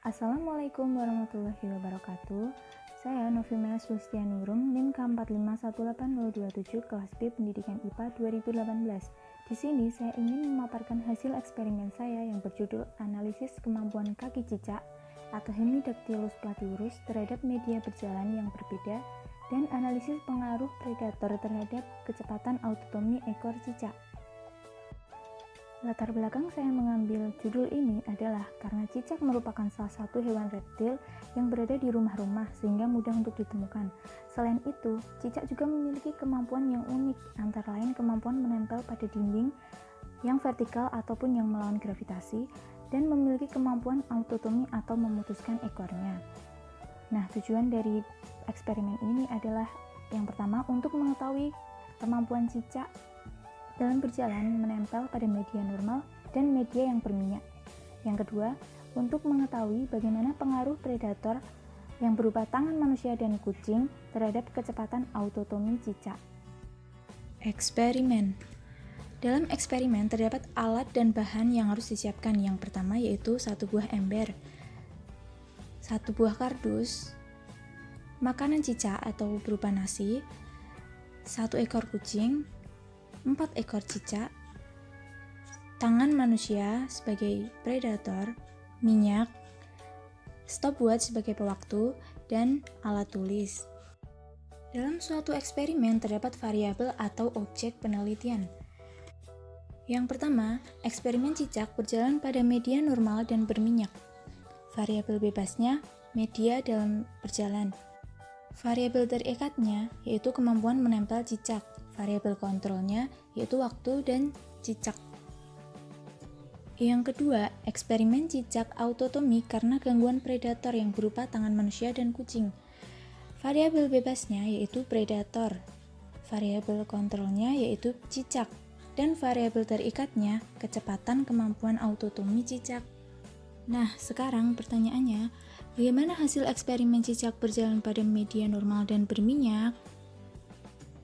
Assalamualaikum warahmatullahi wabarakatuh. Saya Novimena Sulistianurum, NIM K45188027, kelas B Pendidikan IPA 2018. Di sini saya ingin memaparkan hasil eksperimen saya yang berjudul Analisis Kemampuan Kaki Cicak atau Hemidactylus platyurus terhadap media berjalan yang berbeda dan analisis pengaruh predator terhadap kecepatan autotomi ekor cicak. Latar belakang saya mengambil judul ini adalah karena cicak merupakan salah satu hewan reptil yang berada di rumah-rumah sehingga mudah untuk ditemukan. Selain itu, cicak juga memiliki kemampuan yang unik, antara lain kemampuan menempel pada dinding yang vertikal ataupun yang melawan gravitasi, dan memiliki kemampuan autotomi atau memutuskan ekornya. Nah, tujuan dari eksperimen ini adalah yang pertama untuk mengetahui kemampuan cicak dalam berjalan menempel pada media normal dan media yang berminyak. Yang kedua, untuk mengetahui bagaimana pengaruh predator yang berupa tangan manusia dan kucing terhadap kecepatan autotomi cicak. Eksperimen. Dalam eksperimen terdapat alat dan bahan yang harus disiapkan. Yang pertama yaitu 1 buah ember, 1 buah kardus, makanan cicak atau berupa nasi, 1 ekor kucing, 4 ekor cicak, tangan manusia sebagai predator, minyak, stopwatch sebagai pewaktu, dan alat tulis. Dalam suatu eksperimen terdapat variabel atau objek penelitian. Yang pertama, eksperimen cicak berjalan pada media normal dan berminyak. Variabel bebasnya, media dalam berjalan. Variabel terikatnya yaitu kemampuan menempel cicak. Variabel kontrolnya yaitu waktu dan cicak. Yang kedua, eksperimen cicak autotomi karena gangguan predator yang berupa tangan manusia dan kucing. Variabel bebasnya yaitu predator. Variabel kontrolnya yaitu cicak. Dan variabel terikatnya kecepatan kemampuan autotomi cicak. Nah, sekarang pertanyaannya, bagaimana hasil eksperimen cicak berjalan pada media normal dan berminyak?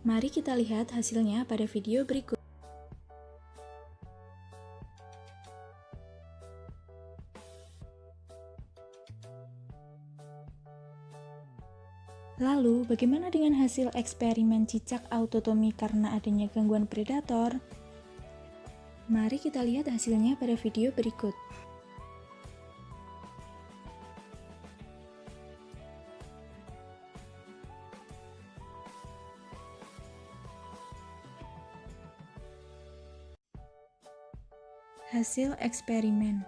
Mari kita lihat hasilnya pada video berikut. Lalu, bagaimana dengan hasil eksperimen cicak autotomi karena adanya gangguan predator? Mari kita lihat hasilnya pada video berikut. Hasil eksperimen.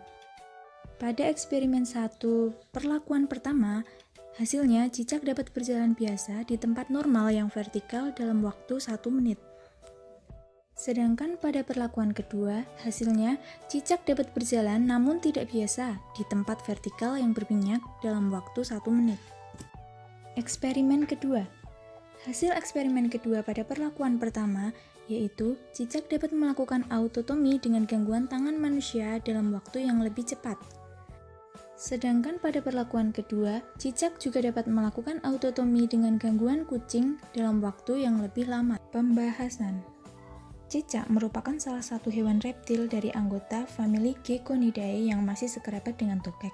Pada eksperimen 1, perlakuan pertama, hasilnya cicak dapat berjalan biasa di tempat normal yang vertikal dalam waktu 1 menit. Sedangkan pada perlakuan kedua, hasilnya cicak dapat berjalan namun tidak biasa di tempat vertikal yang berminyak dalam waktu 1 menit. Eksperimen kedua. Hasil eksperimen kedua pada perlakuan pertama yaitu cicak dapat melakukan autotomi dengan gangguan tangan manusia dalam waktu yang lebih cepat. Sedangkan pada perlakuan kedua, cicak juga dapat melakukan autotomi dengan gangguan kucing dalam waktu yang lebih lama. Pembahasan. Cicak merupakan salah satu hewan reptil dari anggota famili Geckonidae yang masih sekerabat dengan tokek.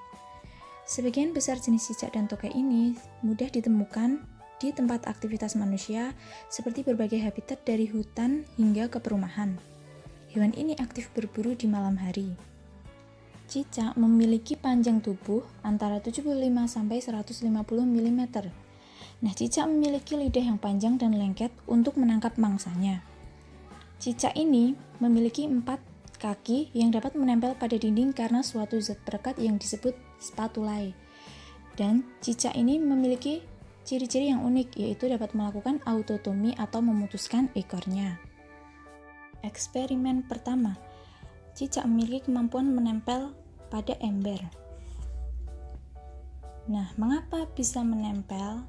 Sebagian besar jenis cicak dan tokek ini mudah ditemukan di tempat aktivitas manusia seperti berbagai habitat dari hutan hingga ke perumahan. Hewan ini aktif berburu di malam hari. Cicak memiliki panjang tubuh antara 75 sampai 150 mm. Nah, cicak memiliki lidah yang panjang dan lengket untuk menangkap mangsanya. Cicak ini memiliki 4 kaki yang dapat menempel pada dinding karena suatu zat perekat yang disebut spatulae. Dan cicak ini memiliki ciri-ciri yang unik, yaitu dapat melakukan autotomi atau memutuskan ekornya. Eksperimen pertama, cicak memiliki kemampuan menempel pada ember. Nah, mengapa bisa menempel?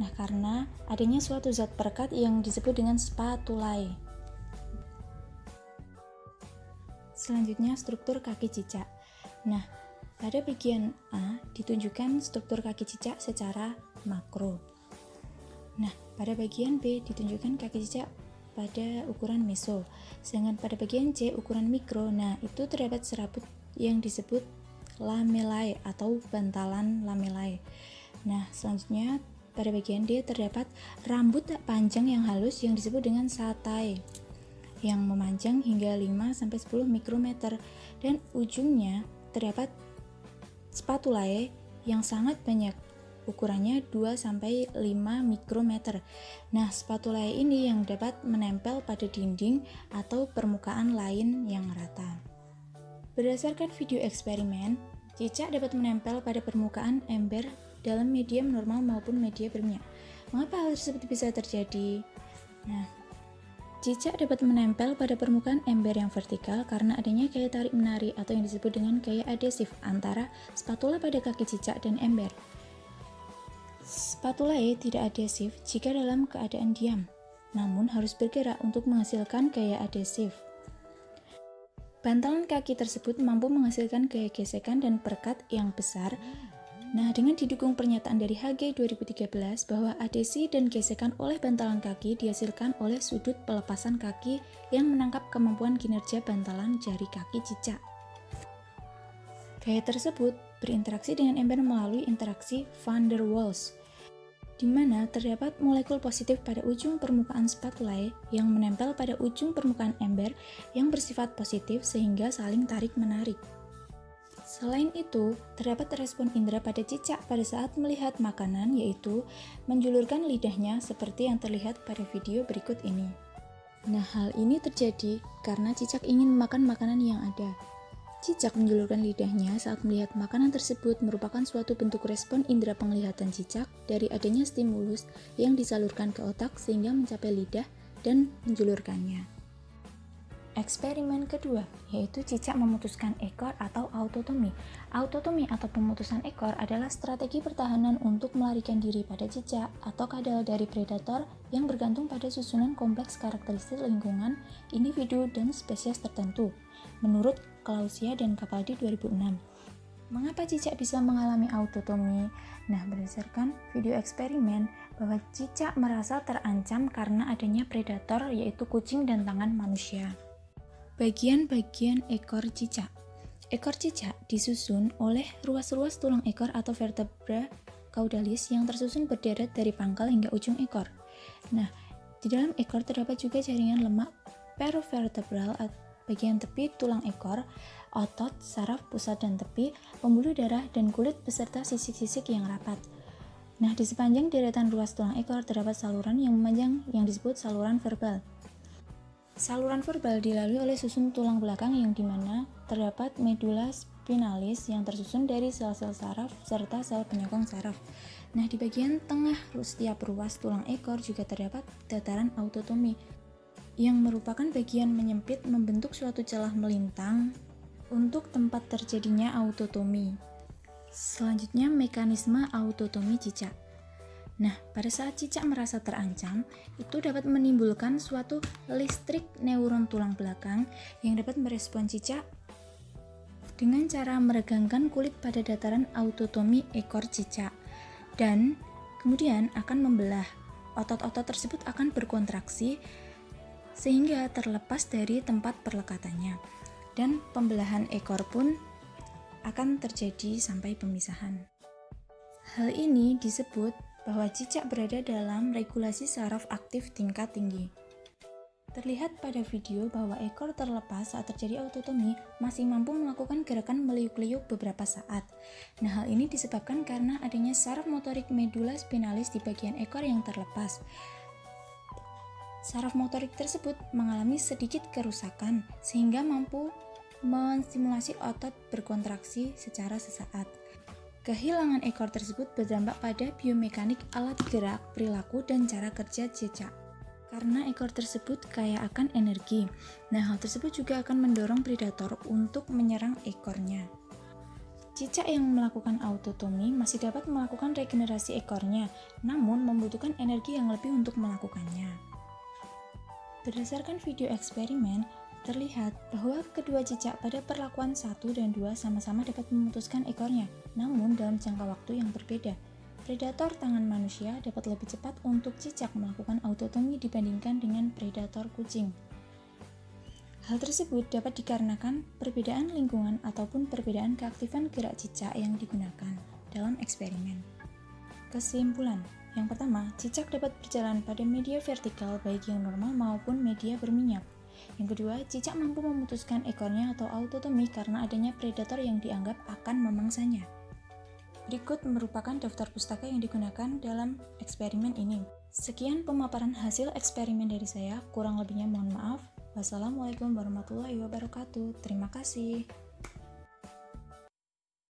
Nah, karena adanya suatu zat perekat yang disebut dengan spatulae. Selanjutnya, struktur kaki cicak. Nah, pada bagian A ditunjukkan struktur kaki cicak secara makro. Nah, pada bagian B ditunjukkan kaki cicak pada ukuran meso. Sedangkan pada bagian C ukuran mikro. Nah, itu terdapat serabut yang disebut lamellae atau bantalan lamellae. Nah, selanjutnya pada bagian D terdapat rambut panjang yang halus yang disebut dengan setae yang memanjang hingga 5-10 mikrometer, dan ujungnya terdapat spatulae yang sangat banyak, ukurannya 2-5 mikrometer. Nah, spatulae ini yang dapat menempel pada dinding atau permukaan lain yang rata. Berdasarkan video eksperimen, cicak dapat menempel pada permukaan ember dalam medium normal maupun media berminyak. Mengapa hal tersebut bisa terjadi? Nah, cicak dapat menempel pada permukaan ember yang vertikal karena adanya gaya tarik-menarik atau yang disebut dengan gaya adhesif antara spatula pada kaki cicak dan ember. Spatulae tidak adhesif jika dalam keadaan diam, namun harus bergerak untuk menghasilkan gaya adhesif. Bantalan kaki tersebut mampu menghasilkan gaya gesekan dan perekat yang besar. Nah, dengan didukung pernyataan dari Hage 2013 bahwa adhesi dan gesekan oleh bantalan kaki dihasilkan oleh sudut pelepasan kaki yang menangkap kemampuan kinerja bantalan jari kaki cicak. Gaya tersebut berinteraksi dengan ember melalui interaksi van der Waals, di mana terdapat molekul positif pada ujung permukaan spatulae yang menempel pada ujung permukaan ember yang bersifat positif sehingga saling tarik-menarik. Selain itu, terdapat respon indera pada cicak pada saat melihat makanan, yaitu menjulurkan lidahnya seperti yang terlihat pada video berikut ini. Nah, hal ini terjadi karena cicak ingin memakan makanan yang ada. Cicak menjulurkan lidahnya saat melihat makanan tersebut merupakan suatu bentuk respon indera penglihatan cicak dari adanya stimulus yang disalurkan ke otak sehingga mencapai lidah dan menjulurkannya. Eksperimen kedua, yaitu cicak memutuskan ekor atau autotomi. Autotomi atau pemutusan ekor adalah strategi pertahanan untuk melarikan diri pada cicak atau kadal dari predator yang bergantung pada susunan kompleks karakteristik lingkungan, individu, dan spesies tertentu, menurut Clausia dan Capaldi 2006. Mengapa cicak bisa mengalami autotomi? Nah, berdasarkan video eksperimen bahwa cicak merasa terancam karena adanya predator yaitu kucing dan tangan manusia. Bagian-bagian ekor cicak. Ekor cicak disusun oleh ruas-ruas tulang ekor atau vertebra caudalis yang tersusun berderet dari pangkal hingga ujung ekor. Nah, di dalam ekor terdapat juga jaringan lemak perivertebral bagian tepi tulang ekor, otot, saraf pusat dan tepi, pembuluh darah, dan kulit beserta sisik-sisik yang rapat. Nah, di sepanjang deretan ruas tulang ekor terdapat saluran yang memanjang yang disebut saluran verbal. Saluran verbal dilalui oleh susun tulang belakang yang dimana terdapat medula spinalis yang tersusun dari sel-sel saraf serta sel penyokong saraf. Nah, di bagian tengah setiap ruas tulang ekor juga terdapat dataran autotomi yang merupakan bagian menyempit membentuk suatu celah melintang untuk tempat terjadinya autotomi. Selanjutnya, mekanisme autotomi cicak. Nah, pada saat cicak merasa terancam, itu dapat menimbulkan suatu listrik neuron tulang belakang yang dapat merespon cicak dengan cara meregangkan kulit pada dataran autotomi ekor cicak dan kemudian akan membelah. Otot-otot tersebut akan berkontraksi sehingga terlepas dari tempat perlekatannya dan pembelahan ekor pun akan terjadi sampai pemisahan. Hal ini disebut bahwa cicak berada dalam regulasi saraf aktif tingkat tinggi. Terlihat pada video bahwa ekor terlepas saat terjadi autotomi masih mampu melakukan gerakan meliuk-liuk beberapa saat. Nah, hal ini disebabkan karena adanya saraf motorik medula spinalis di bagian ekor yang terlepas. Saraf motorik tersebut mengalami sedikit kerusakan sehingga mampu menstimulasi otot berkontraksi secara sesaat. Kehilangan ekor tersebut berdampak pada biomekanik alat gerak, perilaku, dan cara kerja cicak. Karena ekor tersebut kaya akan energi, nah hal tersebut juga akan mendorong predator untuk menyerang ekornya. Cicak yang melakukan autotomi masih dapat melakukan regenerasi ekornya, namun membutuhkan energi yang lebih untuk melakukannya. Berdasarkan video eksperimen, terlihat bahwa kedua cicak pada perlakuan 1 dan 2 sama-sama dapat memutuskan ekornya, namun dalam jangka waktu yang berbeda. Predator tangan manusia dapat lebih cepat untuk cicak melakukan autotomi dibandingkan dengan predator kucing. Hal tersebut dapat dikarenakan perbedaan lingkungan ataupun perbedaan keaktifan gerak cicak yang digunakan dalam eksperimen. Kesimpulan, yang pertama, cicak dapat berjalan pada media vertikal baik yang normal maupun media berminyak. Yang kedua, cicak mampu memutuskan ekornya atau autotomi karena adanya predator yang dianggap akan memangsanya. Berikut merupakan daftar pustaka yang digunakan dalam eksperimen ini. Sekian pemaparan hasil eksperimen dari saya, kurang lebihnya mohon maaf. Wassalamualaikum warahmatullahi wabarakatuh. Terima kasih.